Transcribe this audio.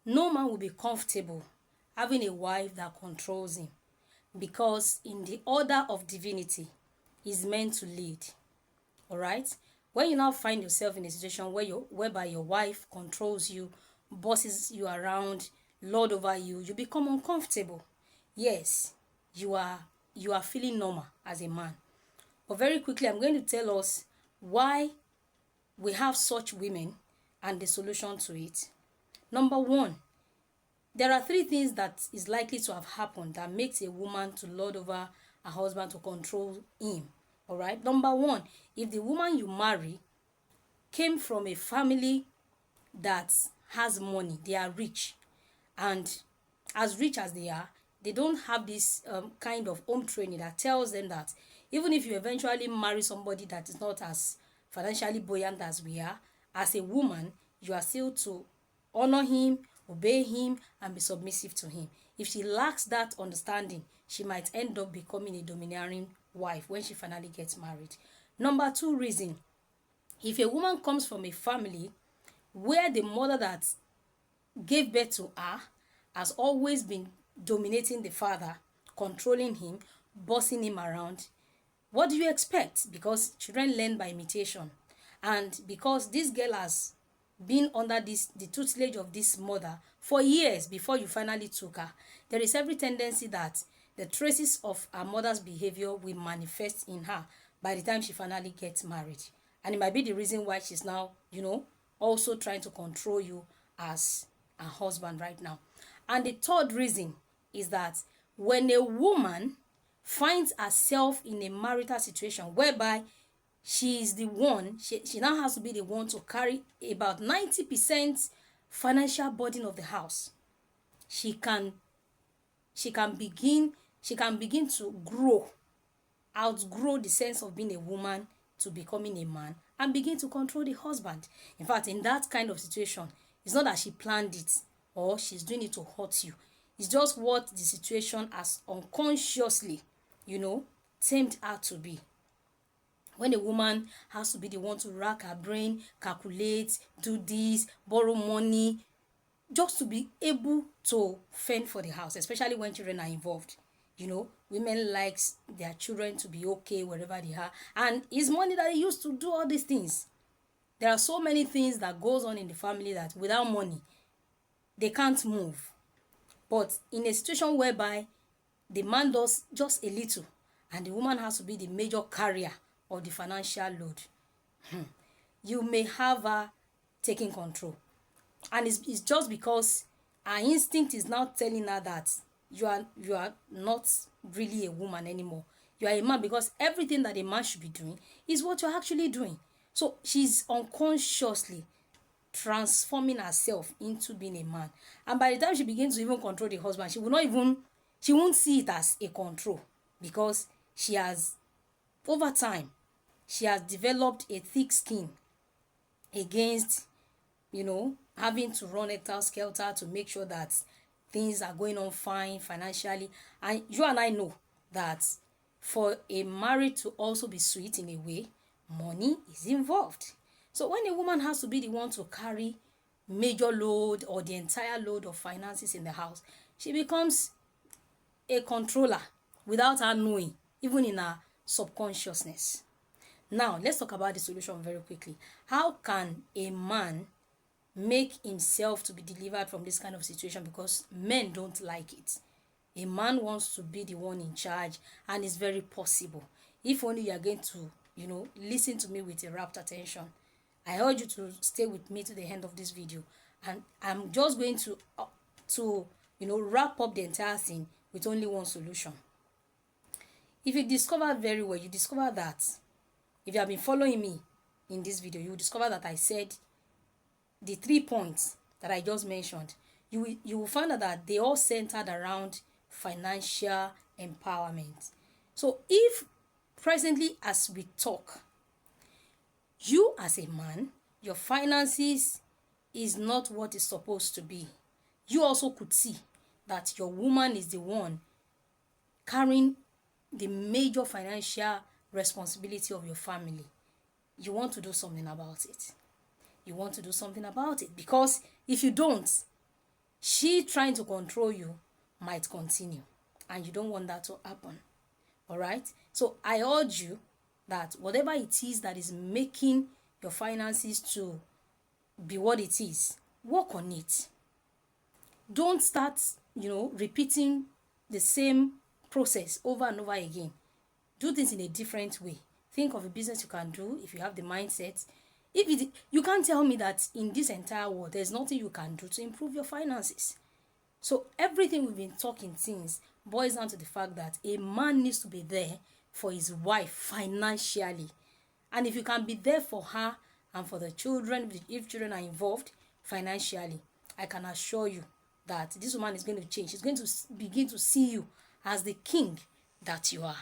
No man will be comfortable having a wife that controls him, because in the order of divinity, he's meant to lead. All right. When you now find yourself in a situation whereby your wife controls you, bosses you around, lord over you, you become uncomfortable. Yes, you are feeling normal as a man. But very quickly, I'm going to tell us why we have such women and the solution to it. Number one, there are three things that is likely to have happened that makes a woman to lord over her husband, to control him. All right. Number one, if the woman you marry came from a family that has money, they are rich, and as rich as they don't have this kind of home training that tells them that even if you eventually marry somebody that is not as financially buoyant as we are, as a woman, you are still to honor him, obey him, and be submissive to him. If she lacks that understanding, she might end up becoming a domineering wife when she finally gets married. Number two reason, if a woman comes from a family where the mother that gave birth to her has always been dominating the father, controlling him, bossing him around, what do you expect? Because children learn by imitation. And because this girl has been under the tutelage of this mother for years before you finally took her, there is every tendency that the traces of her mother's behavior will manifest in her by the time she finally gets married. And it might be the reason why she's now, also trying to control you as a husband right now. And the third reason is that when a woman finds herself in a marital situation whereby she is the one, she now has to be the one to carry about 90% financial burden of the house, she can begin to outgrow the sense of being a woman to becoming a man, and begin to control the husband. In fact, in that kind of situation, it's not that she planned it or she's doing it to hurt you. It's just what the situation has unconsciously, tamed her to be. When a woman has to be the one to rack her brain, calculate, do this, borrow money, just to be able to fend for the house, especially when children are involved. Women likes their children to be okay wherever they are, and it's money that they use to do all these things. There are so many things that goes on in the family that without money they can't move. But in a situation whereby the man does just a little and the woman has to be the major carrier of the financial load, you may have her taking control. And it's just because her instinct is now telling her that you are not really a woman anymore. You are a man, because everything that a man should be doing is what you're actually doing. So she's unconsciously transforming herself into being a man. And by the time she begins to even control the husband, she won't see it as a control, because over time, she has developed a thick skin against, having to run helter-skelter to make sure that things are going on fine financially. And you and I know that for a marriage to also be sweet in a way, money is involved. So when a woman has to be the one to carry major load or the entire load of finances in the house, she becomes a controller without her knowing, even in her subconsciousness. Now, let's talk about the solution very quickly. How can a man make himself to be delivered from this kind of situation? Because men don't like it. A man wants to be the one in charge, and it's very possible. If only you are going to, listen to me with a rapt attention. I urge you to stay with me to the end of this video, and I'm just going to wrap up the entire thing with only one solution. If you discover very well, you discover that if you have been following me in this video, you will discover that I said the 3 points that I just mentioned. You will find out that they all centered around financial empowerment. So if presently as we talk, you as a man, your finances is not what it's supposed to be, you also could see that your woman is the one carrying the major financial responsibility of your family, you want to do something about it. You want to do something about it, because if you don't, she trying to control you might continue, and you don't want that to happen. All right. So I urge you that whatever it is that is making your finances to be what it is, work on it. Don't start, repeating the same process over and over again. Do things in a different way. Think of a business you can do if you have the mindset. You can't tell me that in this entire world there's nothing you can do to improve your finances. So everything we've been talking since boils down to the fact that a man needs to be there for his wife financially. And if you can be there for her and for the children, if children are involved financially, I can assure you that this woman is going to change. She's going to begin to see you as the king that you are.